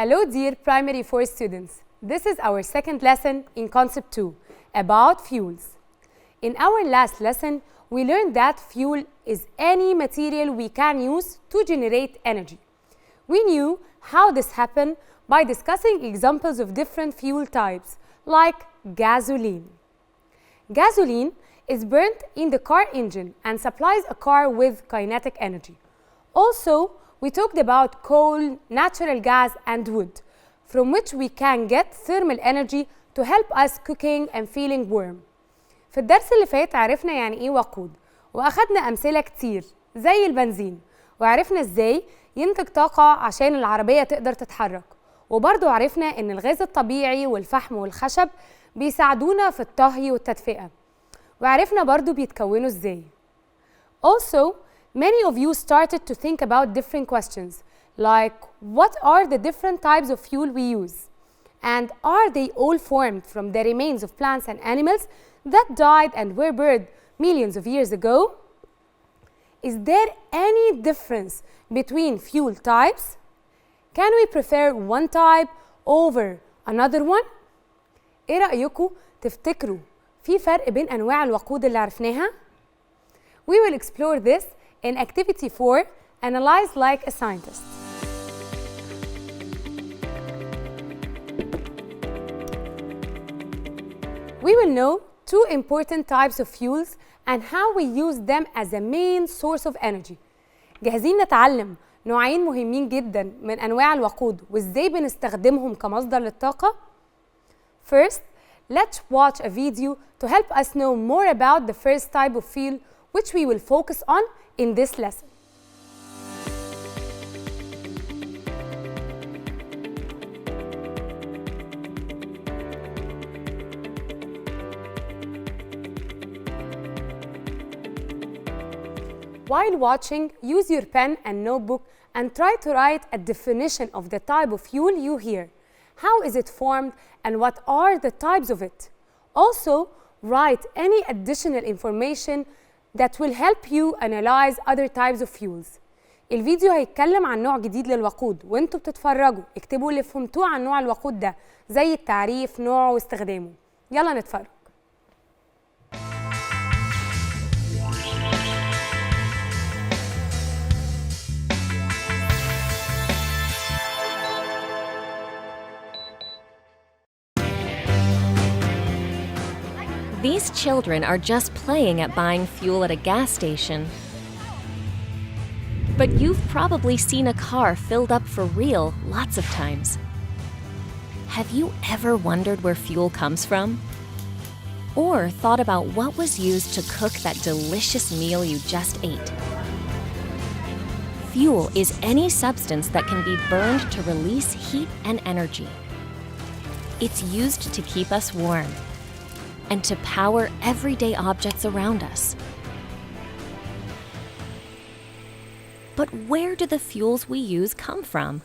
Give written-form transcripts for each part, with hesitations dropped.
Hello dear primary 4 students. This is our second lesson in concept 2 about fuels. In our last lesson, we learned that fuel is any material we can use to generate energy. We knew how this happened by discussing examples of different fuel types like gasoline. Gasoline is burnt in the car engine and supplies a car with kinetic energy. Also, we talked about coal, natural gas, and wood, from which we can get thermal energy to help us cooking and feeling warm. في الدرس اللي فات عرفنا يعني إيه وقود، وأخدنا أمثلة كتير زي البنزين، وعرفنا إزاي ينتج طاقة عشان العربية تقدر تتحرك، وبرضو عرفنا إن الغاز الطبيعي والفحم والخشب بيساعدونا في الطهي والتدفئة، وعرفنا برضو بيتكونوا إزاي. Also, many of you started to think about different questions, like what are the different types of fuel we use? And are they all formed from the remains of plants and animals that died and were burned millions of years ago? Is there any difference between fuel types? Can we prefer one type over another one? إيه رأيكم تفتكروا في فرق بين أنواع الوقود اللي عرفناها؟ We will explore this in activity 4, analyze like a scientist. We will know two important types of fuels and how we use them as a main source of energy. جاهزين نتعلم نوعين مهمين جدا من أنواع الوقود وإزاي بنستخدمهم كمصدر للطاقة؟ First, let's watch a video to help us know more about the first type of fuel which we will focus on in this lesson. While watching, use your pen and notebook and try to write a definition of the type of fuel you hear. How is it formed and what are the types of it? Also, write any additional information that will help you analyze other types of fuels. الفيديو هيتكلم عن نوع جديد للوقود وانتوا بتتفرجوا اكتبوا اللي فهمتوه عن نوع الوقود ده زي التعريف، نوعه واستخدامه. يلا نتفرج. These children are just playing at buying fuel at a gas station. But you've probably seen a car filled up for real lots of times. Have you ever wondered where fuel comes from? Or thought about what was used to cook that delicious meal you just ate? Fuel is any substance that can be burned to release heat and energy. It's used to keep us warm and to power everyday objects around us. But where do the fuels we use come from?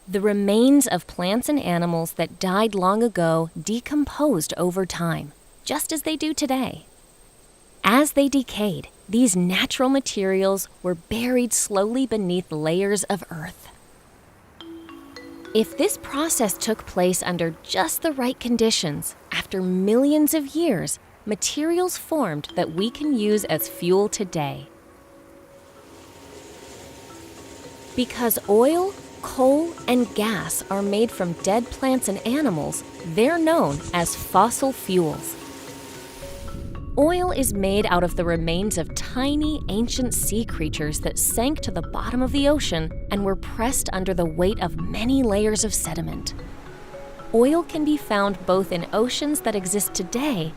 The remains of plants and animals that died long ago decomposed over time, just as they do today. As they decayed, these natural materials were buried slowly beneath layers of earth. If this process took place under just the right conditions, after millions of years, materials formed that we can use as fuel today. Because oil, coal, and gas are made from dead plants and animals, they're known as fossil fuels. Oil is made out of the remains of tiny, ancient sea creatures that sank to the bottom of the ocean and were pressed under the weight of many layers of sediment. Oil can be found both in oceans that exist today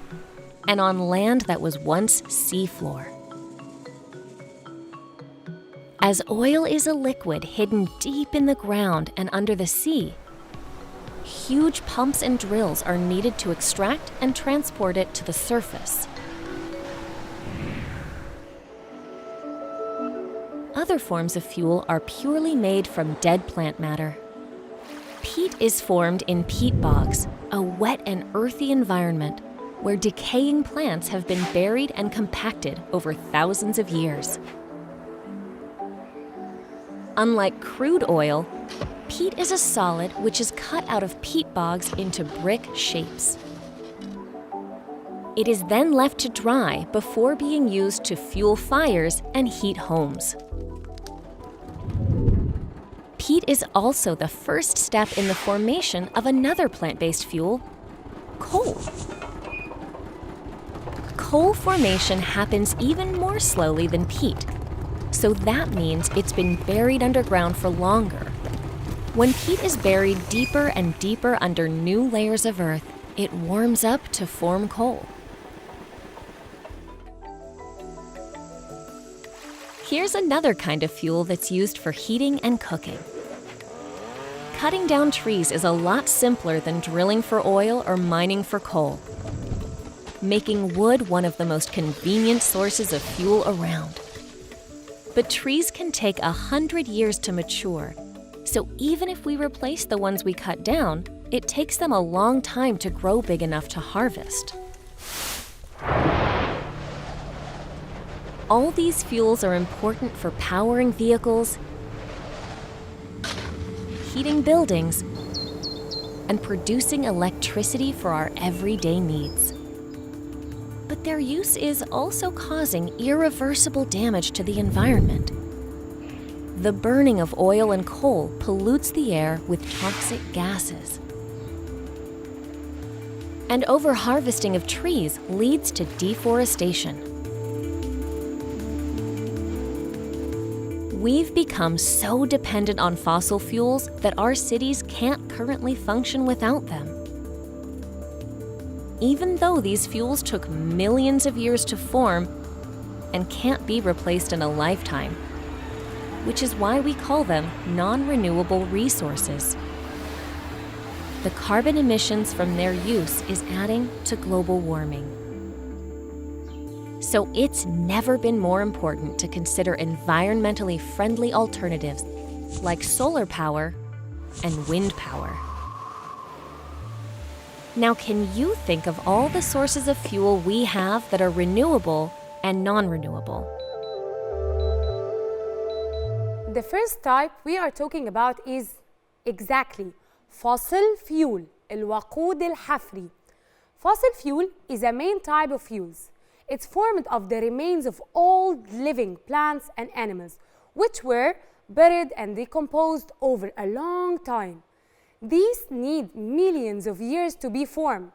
and on land that was once seafloor. As oil is a liquid hidden deep in the ground and under the sea, huge pumps and drills are needed to extract and transport it to the surface. Other forms of fuel are purely made from dead plant matter. Peat is formed in peat bogs, a wet and earthy environment where decaying plants have been buried and compacted over thousands of years. Unlike crude oil, peat is a solid which is cut out of peat bogs into brick shapes. It is then left to dry before being used to fuel fires and heat homes. Peat is also the first step in the formation of another plant-based fuel, coal. Coal formation happens even more slowly than peat, so that means it's been buried underground for longer. When peat is buried deeper and deeper under new layers of earth, it warms up to form coal. Here's another kind of fuel that's used for heating and cooking. Cutting down trees is a lot simpler than drilling for oil or mining for coal, making wood one of the most convenient sources of fuel around. But trees can take 100 years to mature, so even if we replace the ones we cut down, it takes them a long time to grow big enough to harvest. All these fuels are important for powering vehicles, heating buildings, and producing electricity for our everyday needs. But their use is also causing irreversible damage to the environment. The burning of oil and coal pollutes the air with toxic gases. And over-harvesting of trees leads to deforestation. We've become so dependent on fossil fuels that our cities can't currently function without them. Even though these fuels took millions of years to form and can't be replaced in a lifetime, which is why we call them non-renewable resources. The carbon emissions from their use is adding to global warming. So it's never been more important to consider environmentally friendly alternatives like solar power and wind power. Now, can you think of all the sources of fuel we have that are renewable and non-renewable? The first type we are talking about is exactly fossil fuel, الوقود الحفري. Fossil fuel is a main type of fuels. It's formed of the remains of old living plants and animals, which were buried and decomposed over a long time. These need millions of years to be formed.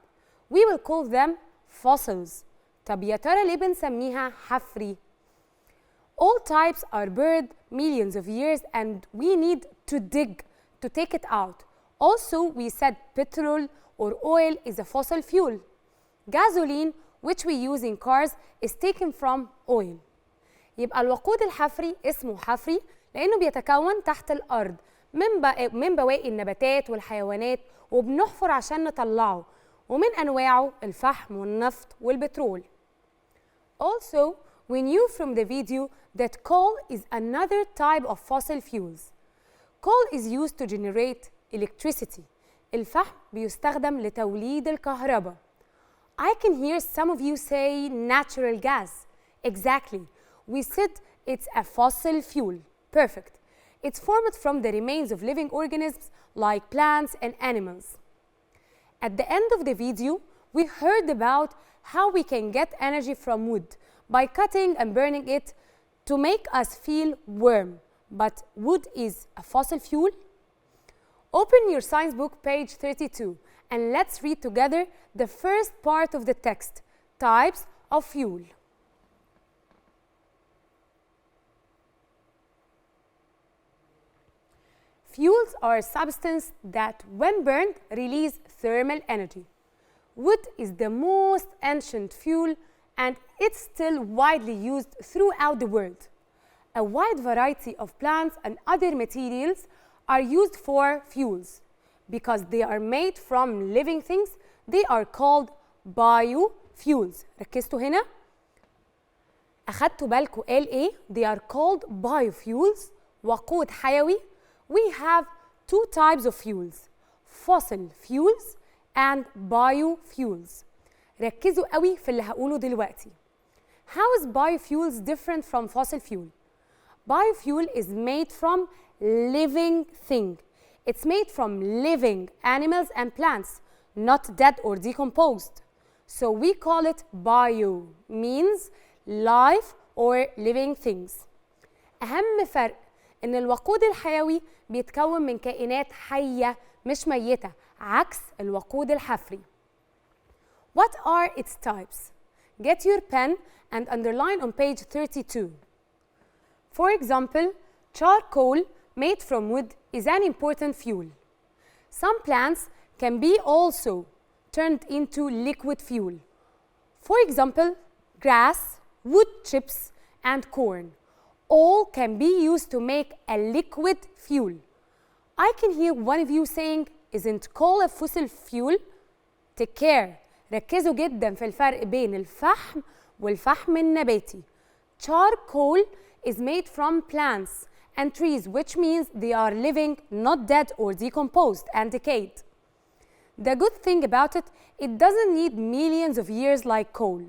We will call them fossils. طب يا ترى ليه بنسميها حفري؟ All types are buried millions of years and we need to dig to take it out. Also, we said petrol or oil is a fossil fuel. Gasoline, which we use in cars, is taken from oil. يبقى الوقود الحفري اسمه حفري لأنه بيتكون تحت الأرض من بواقي النباتات والحيوانات وبنحفر عشان نطلعه ومن أنواعه الفحم والنفط والبترول. Also, we knew from the video that coal is another type of fossil fuels. Coal is used to generate electricity. الفحم بيستخدم لتوليد الكهرباء. I can hear some of you say natural gas. Exactly. We said it's a fossil fuel. Perfect. It's formed from the remains of living organisms like plants and animals. At the end of the video, we heard about how we can get energy from wood by cutting and burning it to make us feel warm. But wood is a fossil fuel? Open your science book, page 32, and let's read together the first part of the text, Types of Fuel. Fuels are substances that, when burned, release thermal energy. Wood is the most ancient fuel and it's still widely used throughout the world. A wide variety of plants and other materials are used for fuels. Because they are made from living things, they are called biofuels. ركزتوا هنا؟ أخدتوا بالكوا قال إيه؟ They are called biofuels, وقود حيوي. We have two types of fuels, fossil fuels and biofuels. ركزوا قوي في اللي هقوله دلوقتي. How is biofuels different from fossil fuel? Biofuel is made from living thing. It's made from living animals and plants, not dead or decomposed. So we call it bio, means life or living things. أهم فرق إن الوقود الحيوي بيتكون من كائنات حية مش ميتة، عكس الوقود الحفري. What are its types? Get your pen and underline on page 32. For example, charcoal made from wood is an important fuel. Some plants can be also turned into liquid fuel. For example, grass, wood chips, and corn all can be used to make a liquid fuel. I can hear one of you saying, isn't coal a fossil fuel? Take care. ركزوا جدا في الفرق بين الفحم والفحم النباتي. Charcoal is made from plants and trees, which means they are living, not dead or decomposed and decayed. The good thing about it, it doesn't need millions of years like coal.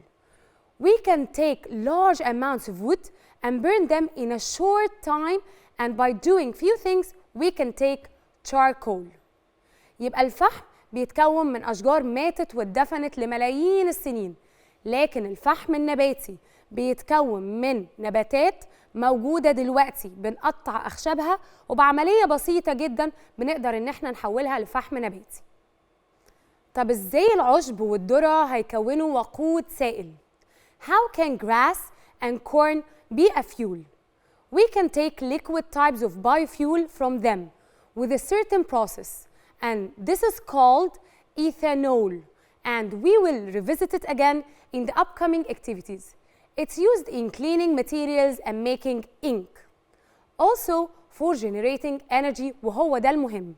We can take large amounts of wood and burn them in a short time, and by doing few things, we can take charcoal. يبقى الفحم بيتكون من أشجار ماتت واتدفنت لملايين السنين، لكن الفحم النباتي بيتكون من نباتات موجودة دلوقتي بنقطع أخشابها وبعملية بسيطة جدا بنقدر إن احنا نحولها لفحم نباتي. طب إزاي العشب والذرة هيكونوا وقود سائل؟ How can grass and corn be a fuel? We can take liquid types of biofuel from them with a certain process, and this is called ethanol, and we will revisit it again in the upcoming activities. It's used in cleaning materials and making ink. Also for generating energy، وهو ده المهم.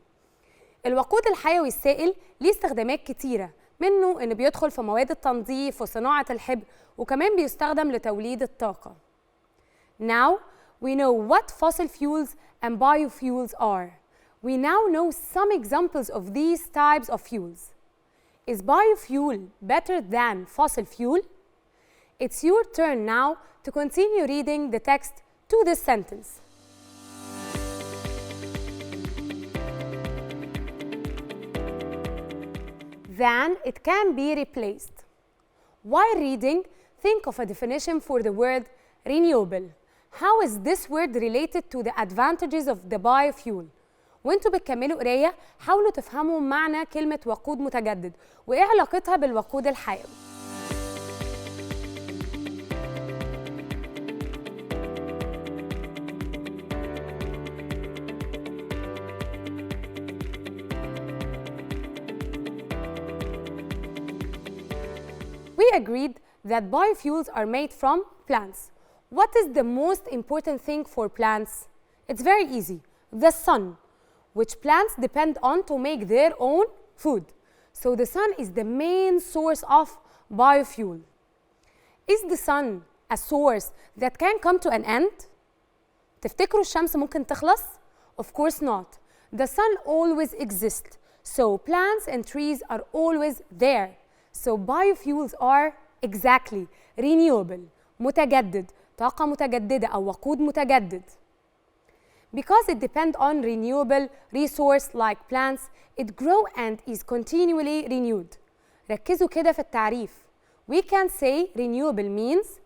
الوقود الحيوي السائل ليه استخدامات كتيرة، منه إنه بيدخل في مواد التنظيف وصناعة الحبر، وكمان بيستخدم لتوليد الطاقة. Now we know what fossil fuels and biofuels are. We now know some examples of these types of fuels. Is biofuel better than fossil fuel? It's your turn now to continue reading the text to this sentence. Then it can be replaced. While reading, think of a definition for the word renewable. How is this word related to the advantages of the biofuel? وانتوا بتكملوا قرايه حاولوا تفهموا معنى كلمه وقود متجدد وايه علاقتها بالوقود الحيوي. We agreed that biofuels are made from plants. What is the most important thing for plants? It's very easy. The sun, which plants depend on to make their own food. So the sun is the main source of biofuel. Is the sun a source that can come to an end? تفتكروا الشمس ممكن تخلص? Of course not. The sun always exists. So plants and trees are always there. So biofuels are exactly renewable, متجدد، طاقة متجددة أو وقود متجدد. Because it depends on renewable resource like plants, it grows and is continually renewed. ركزوا كده في التعريف. We can say renewable means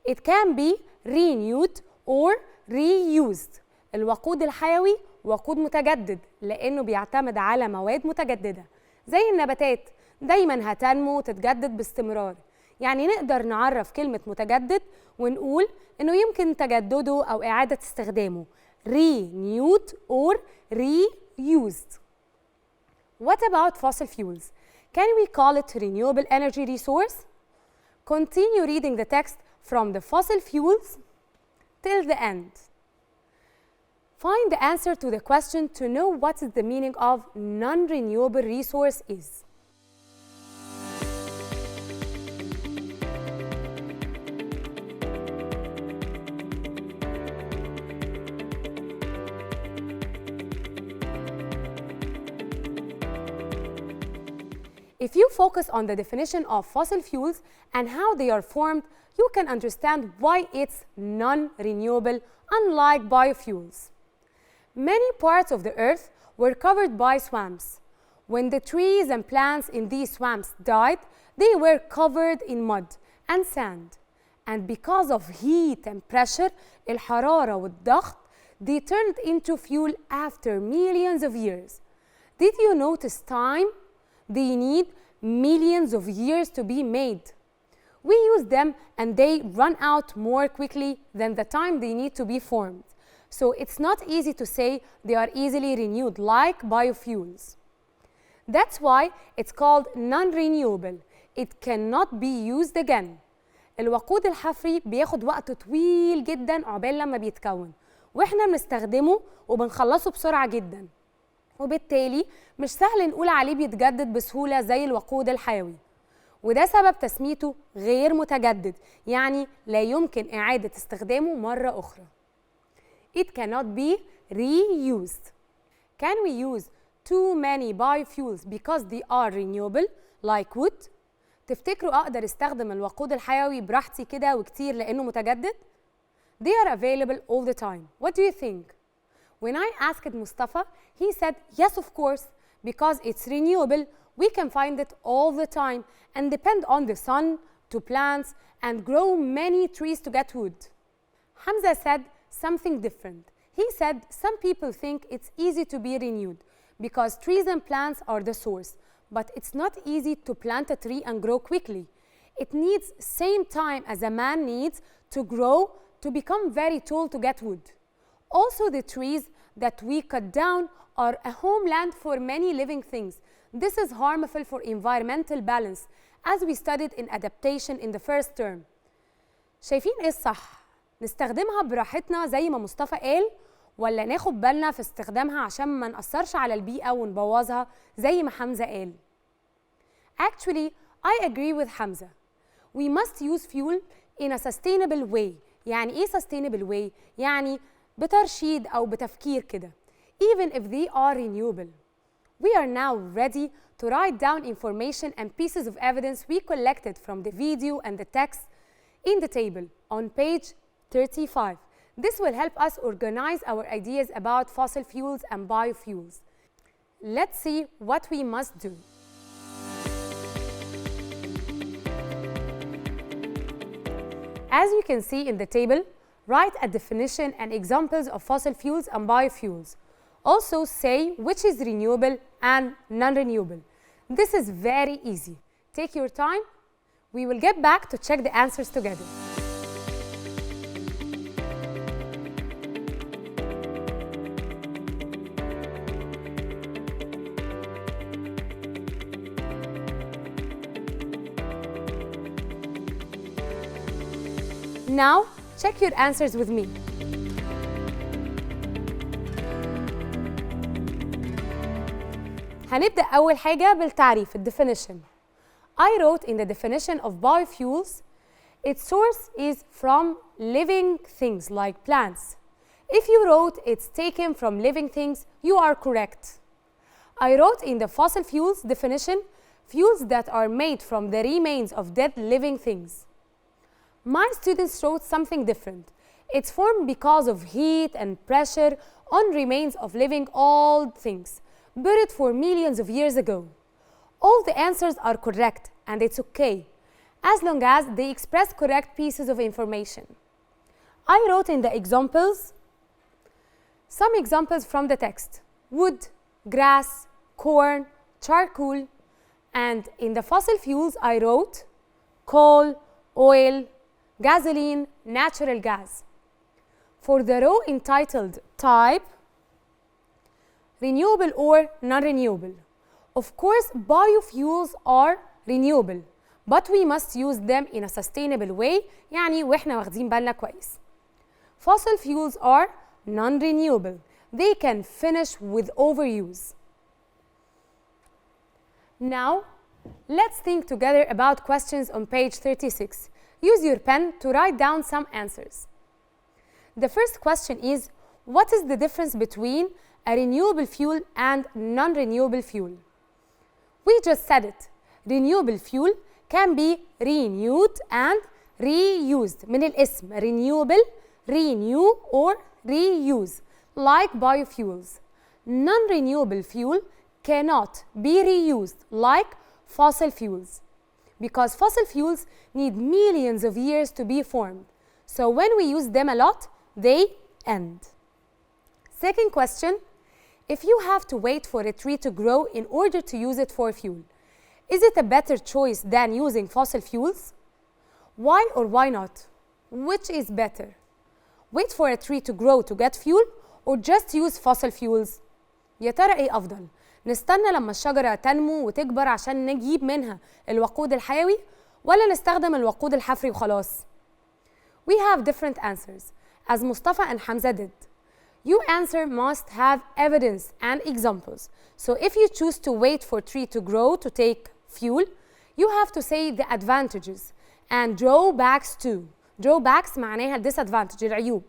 it can be renewed or reused. الوقود الحيوي وقود متجدد لأنه بيعتمد على مواد متجددة زي النباتات دايما هتنمو وتتجدد باستمرار. يعني نقدر نعرف كلمة متجدد ونقول إنه يمكن تجدده أو إعادة استخدامه renewed or reused. What about fossil fuels? Can we call it renewable energy resource? Continue reading the text from the fossil fuels till the end. Find the answer to the question to know what is the meaning of non-renewable resource is. If you focus on the definition of fossil fuels and how they are formed, you can understand why it's non-renewable, unlike biofuels. Many parts of the earth were covered by swamps. When the trees and plants in these swamps died, they were covered in mud and sand. And because of heat and pressure, الحرارة والضغط, they turned into fuel after millions of years. Did you notice time? They need millions of years to be made. We use them and they run out more quickly than the time they need to be formed. So it's not easy to say they are easily renewed like biofuels. That's why it's called non-renewable. It cannot be used again. الوقود الحفري بياخد وقت طويل جدا عقبال لما بيتكون، واحنا بنستخدمه وبنخلصه بسرعة جدا، وبالتالي مش سهل نقول عليه بيتجدد بسهولة زي الوقود الحيوي، وده سبب تسميته غير متجدد، يعني لا يمكن إعادة استخدامه مرة أخرى. It cannot be reused. Can we use too many biofuels because they are renewable like wood? تفتكروا أقدر استخدم الوقود الحيوي براحتي كده وكتير لأنه متجدد؟ They are available all the time. What do you think? When I asked Mustafa, he said, yes, of course, because it's renewable, we can find it all the time and depend on the sun to plants and grow many trees to get wood. Hamza said something different. He said some people think it's easy to be renewed because trees and plants are the source, but it's not easy to plant a tree and grow quickly. It needs same time as a man needs to grow to become very tall to get wood. Also, the trees that we cut down are a homeland for many living things. This is harmful for environmental balance, as we studied in adaptation in the first term. شايفين إيه الصح؟ نستخدمها براحتنا زي ما مصطفى قال، ولا ناخد بالنا في استخدامها عشان ما نأثرش على البيئة ونبوظها زي ما حمزة قال؟ Actually, I agree with Hamza. We must use fuel in a sustainable way. يعني إيه sustainable way؟ يعني بترشيد أو بتفكير كده. Even if they are renewable. We are now ready to write down information and pieces of evidence we collected from the video and the text in the table on page 35. This will help us organize our ideas about fossil fuels and biofuels. Let's see what we must do. As you can see in the table, write a definition and examples of fossil fuels and biofuels. Also say which is renewable and non-renewable. This is very easy. Take your time. We will get back to check the answers together. Now, check your answers with me. هنبدأ أول حاجة بالتعريف definition. I wrote in the definition of biofuels, its source is from living things like plants. If you wrote it's taken from living things, you are correct. I wrote in the fossil fuels definition, fuels that are made from the remains of dead living things. My students wrote something different. It's formed because of heat and pressure on remains of living old things, buried for millions of years ago. All the answers are correct, and it's okay, as long as they express correct pieces of information. I wrote in the examples some examples from the text: wood, grass, corn, charcoal, and in the fossil fuels I wrote coal, oil, gasoline, natural gas. For the row entitled type, renewable or non-renewable. Of course, biofuels are renewable, but we must use them in a sustainable way, يعني واحنا واخدين بالنا كويس. Fossil fuels are non-renewable. They can finish with overuse. Now, let's think together about questions on page 36. Use your pen to write down some answers. The first question is, what is the difference between a renewable fuel and non-renewable fuel? We just said it. Renewable fuel can be renewed and reused. من الاسم renewable, renew or reuse. like biofuels. Non-renewable fuel cannot be reused like fossil fuels because fossil fuels need millions of years to be formed. So when we use them a lot, they end. Second question, if you have to wait for a tree to grow in order to use it for fuel, is it a better choice than using fossil fuels? Why or why not? Which is better? Wait for a tree to grow to get fuel or just use fossil fuels? يا ترى ايه أفضل؟ نستنى لما الشجرة تنمو وتكبر عشان نجيب منها الوقود الحيوي ولا نستخدم الوقود الحفري وخلاص؟ We have different answers, as Mustafa and Hamza did. Your answer must have evidence and examples. So if you choose to wait for tree to grow to take fuel, you have to say the advantages and drawbacks too. Drawbacks معناها disadvantage, العيوب.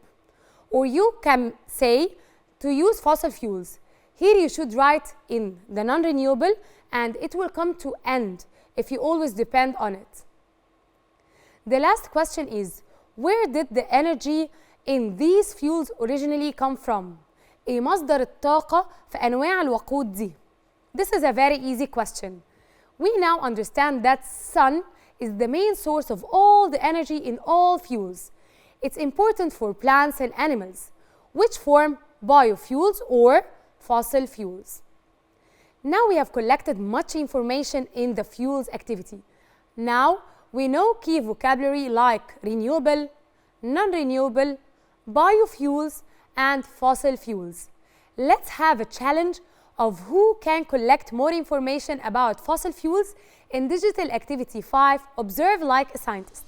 Or you can say to use fossil fuels. Here you should write in the non-renewable and it will come to end if you always depend on it. The last question is, where did the energy in these fuels originally come from? إيه مصدر الطاقة في أنواع الوقود دي؟ This is a very easy question. We now understand that sun is the main source of all the energy in all fuels. It's important for plants and animals, which form biofuels or fossil fuels. Now we have collected much information in the fuels activity. Now we know key vocabulary like renewable, non-renewable, biofuels, and fossil fuels. Let's have a challenge of who can collect more information about fossil fuels in Digital Activity 5, Observe Like a Scientist.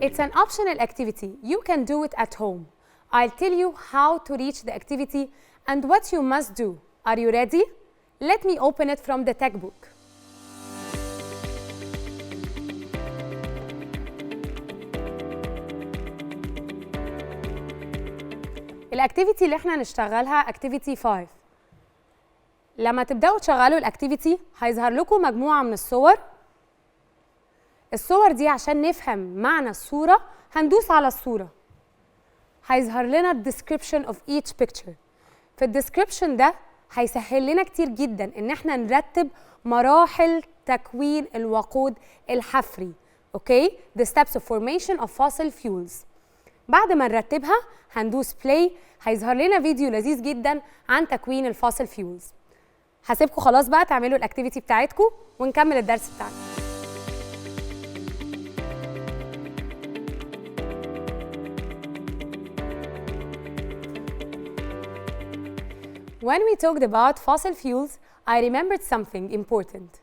It's an optional activity. You can do it at home. I'll tell you how to reach the activity and what you must do. Are you ready? Let me open it from the textbook. الاكتيفيتي اللي احنا هنشتغلها اكتيفيتي 5. لما تبداوا تشغلوا الاكتيفيتي هيظهر لكم مجموعه من الصور. الصور دي عشان نفهم معنى الصوره هندوس على الصوره. هيظهر لنا الديسكريبشن اوف each picture. في الديسكريبشن ده هيسهل لنا كتير جدا ان احنا نرتب مراحل تكوين الوقود الحفري. اوكي؟ The steps of formation of fossil fuels. بعد ما نرتبها هندوس بلاي هيظهر لنا فيديو لذيذ جدا عن تكوين الفوسيل فيولز. هسيبكم خلاص بقى تعملوا الاكتيفيتي بتاعتكم ونكمل الدرس بتاعنا. When we talked about fossil fuels, I remembered something important.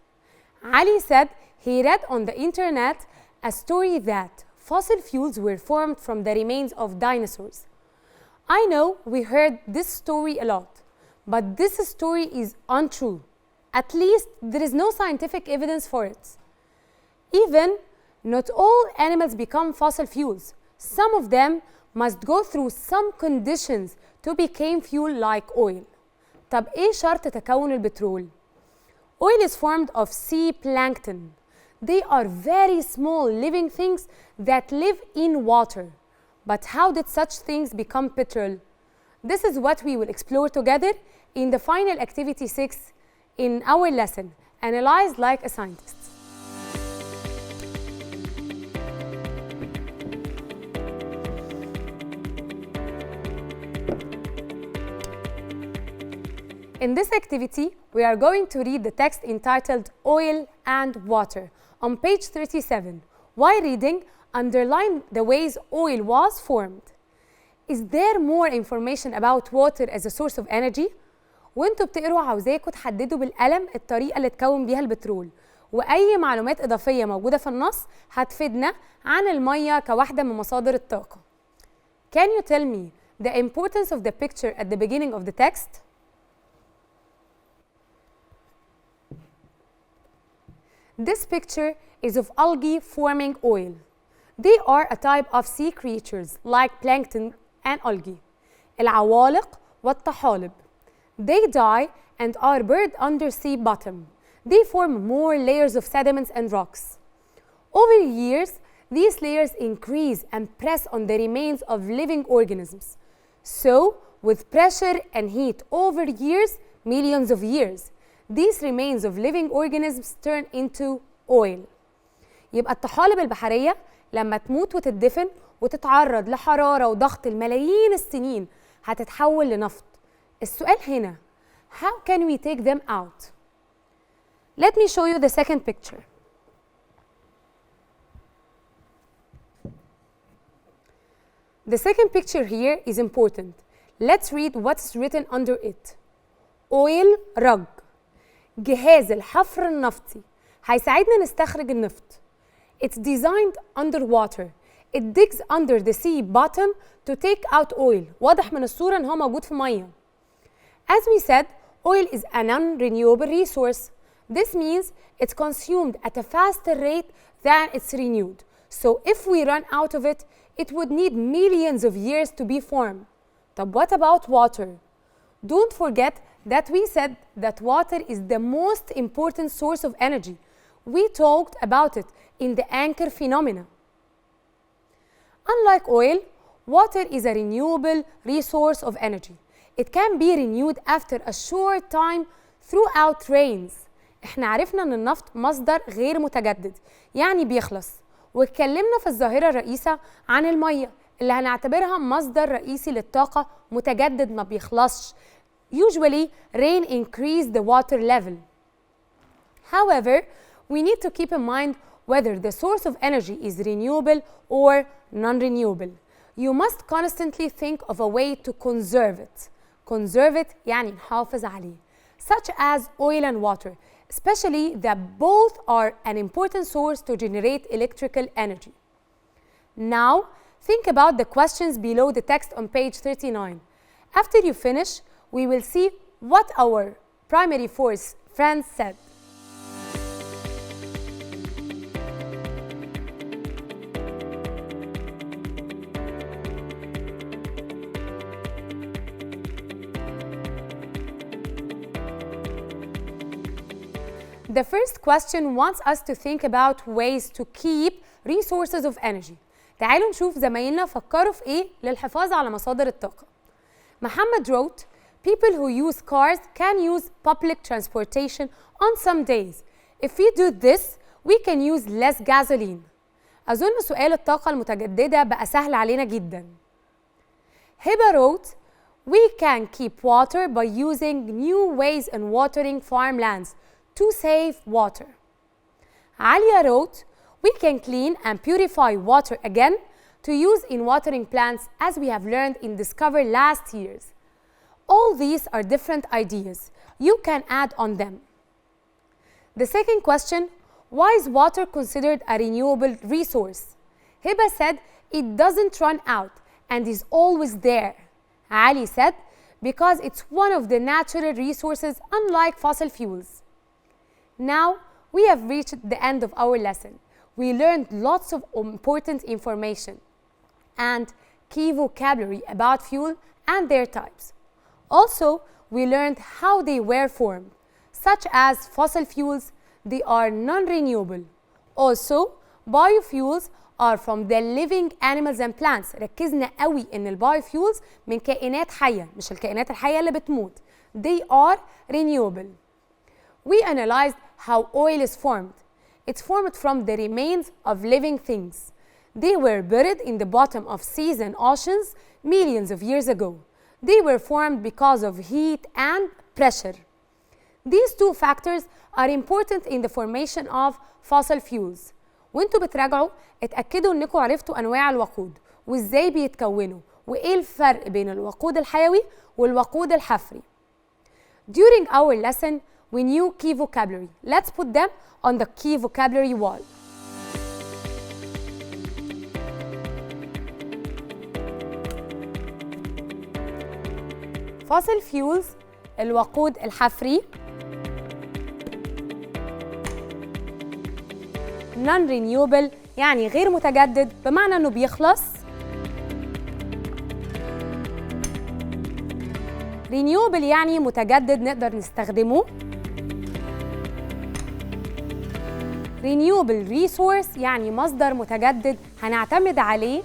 Ali said he read on the internet a story that fossil fuels were formed from the remains of dinosaurs. I know we heard this story a lot, but this story is untrue. At least there is no scientific evidence for it. Even not all animals become fossil fuels. Some of them must go through some conditions to become fuel like oil. طب إيه شرط تكون البترول؟ Oil is formed of sea plankton. They are very small living things that live in water. But how did such things become petrol? This is what we will explore together in the final activity 6 in our lesson, Analyze Like a Scientist. In this activity, we are going to read the text entitled Oil and Water on page 37. While reading, underline the ways oil was formed. Is there more information about water as a source of energy? وانتوا بتقروا عاوزاكوا تحددوا بالقلم الطريقة اللي تكون بيها البترول، وأي معلومات إضافية موجودة في النص هتفيدنا عن المية كواحدة من مصادر الطاقة. Can you tell me the importance of the picture at the beginning of the text? This picture is of algae forming oil. They are a type of sea creatures like plankton and algae. العوالق والطحالب. They die and are buried under sea bottom. they form more layers of sediments and rocks. Over years, these layers increase and press on the remains of living organisms. So, with pressure and heat over years, millions of years, these remains of living organisms turn into oil. يبقى الطحالب البحرية لما تموت وتدفن وتتعرض لحرارة وضغط الملايين السنين هتتحول لنفط. السؤال هنا how can we take them out? Let me show you the second picture. The second picture here is important. Let's read what's written under it. Oil rug. جهاز الحفر النفطي هيساعدنا نستخرج النفط. It's designed underwater. It digs under the sea bottom to take out oil. واضح من الصورة إن هو موجود في مية. As we said, oil is a non-renewable resource. This means it's consumed at a faster rate than it's renewed. So if we run out of it, it would need millions of years to be formed. طب what about water? Don't forget that we said that water is the most important source of energy. We talked about it in the anchor phenomena. Unlike oil, water is a renewable resource of energy. It can be renewed after a short time throughout rains. احنا عرفنا ان النفط مصدر غير متجدد، يعني بيخلص. واتكلمنا في الظاهرة الرئيسة عن المية اللي هنعتبرها مصدر رئيسي للطاقة متجدد ما بيخلصش. Usually, rain increase the water level. However, we need to keep in mind whether the source of energy is renewable or non-renewable. You must constantly think of a way to conserve it. Conserve it يعني نحافظ عليه. Such as oil and water, especially that both are an important source to generate electrical energy. Now, think about the questions below the text on page 39. After you finish, we will see what our primary force friends said. The first question wants us to think about ways to keep resources of energy. تعالوا نشوف زمايلنا فكروا في إيه للحفاظ على مصادر الطاقة. محمد wrote, people who use cars can use public transportation on some days. If we do this, we can use less gasoline. أظن سؤال الطاقة المتجددة بقى سهل علينا جدا. هبة wrote, we can keep water by using new ways in watering farmlands to save water. Alia wrote, we can clean and purify water again to use in watering plants as we have learned in Discover last years. All these are different ideas. You can add on them. The second question, why is water considered a renewable resource? Hiba said it doesn't run out and is always there. Ali said because it's one of the natural resources unlike fossil fuels. Now we have reached the end of our lesson. We learned lots of important information and key vocabulary about fuel and their types. Also, we learned how they were formed, such as fossil fuels, they are non-renewable. Also, biofuels are from the living animals and plants. ركزنا قوي إن البايوفيولز من كائنات حية مش الكائنات الحية اللي بتموت. They are renewable. We analyzed how oil is formed. It's formed from the remains of living things. They were buried in the bottom of seas and oceans millions of years ago. They were formed because of heat and pressure. These two factors are important in the formation of fossil fuels. وانتوا بتراجعوا اتأكدوا انكم عرفتوا انواع الوقود وازاي بيتكونوا وايه الفرق بين الوقود الحيوي والوقود الحفري. During our lesson, we knew key vocabulary. Let's put them on the key vocabulary wall. Fossil fuels, الوقود الحفري. Non-renewable يعني غير متجدد بمعنى انه بيخلص. Renewable يعني متجدد نقدر نستخدمه. renewable resource يعني مصدر متجدد هنعتمد عليه.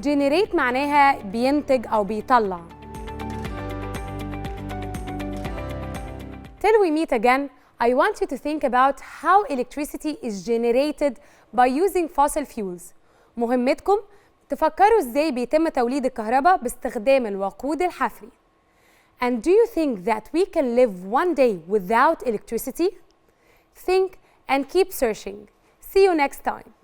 generate معناها بينتج أو بيطلع. Till we meet again, I want you to think about how electricity is generated by using fossil fuels. مهمتكم تفكروا ازاي بيتم توليد الكهرباء باستخدام الوقود الحفري. And do you think that we can live one day without electricity? Think and keep searching. See you next time.